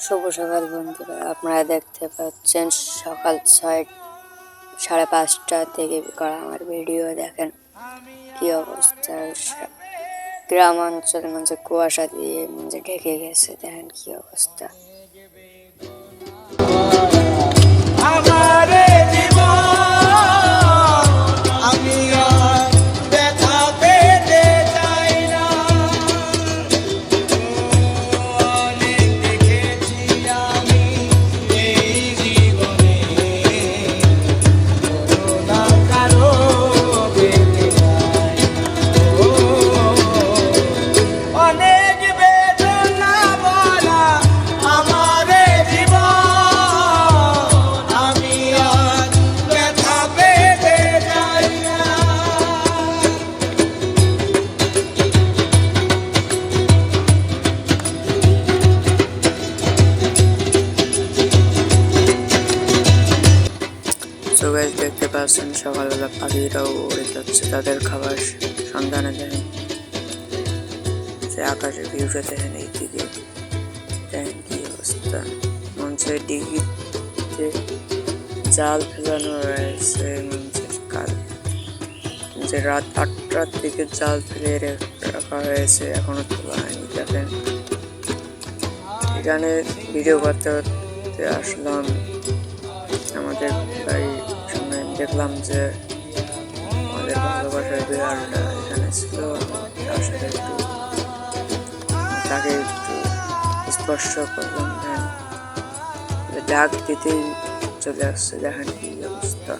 শুভ সকাল বন্ধুরা, আপনারা দেখতে পাচ্ছেন সকাল 5:30 থেকে করা আমার ভিডিও। দেখেন কি অবস্থা, গ্রাম অঞ্চলের মধ্যে কুয়াশা দিয়ে ঢেকে গেছে। দেখেন কি অবস্থা। তো গাইস, দেখতে পাচ্ছেন সকালবেলা পাখিরাও উড়ে যাচ্ছে তাদের খাবার সন্ধানে। দেখেন সে আকাশের ভিউটা দেখেন, এই দিকে দেখেন কি অবস্থা। মঞ্চের ডিগিতে জাল ফেলানো রয়েছে। মঞ্চের কাল যে রাত 8টার দিকে জাল ফেলে রাখা হয়েছে, এখনো তোলা হয়নি। দেখেন এখানে ভিডিও করতে করতে আসলাম আমাদের বাড়ির সামনে, দেখলাম যে আমাদের ভালোবাসার বিড়ালটা এখানে ছিল। তার সাথে তাকে একটু স্পর্শ করলাম। ডাক দিতেই চলে আসছে। দেখেন কি অবস্থা।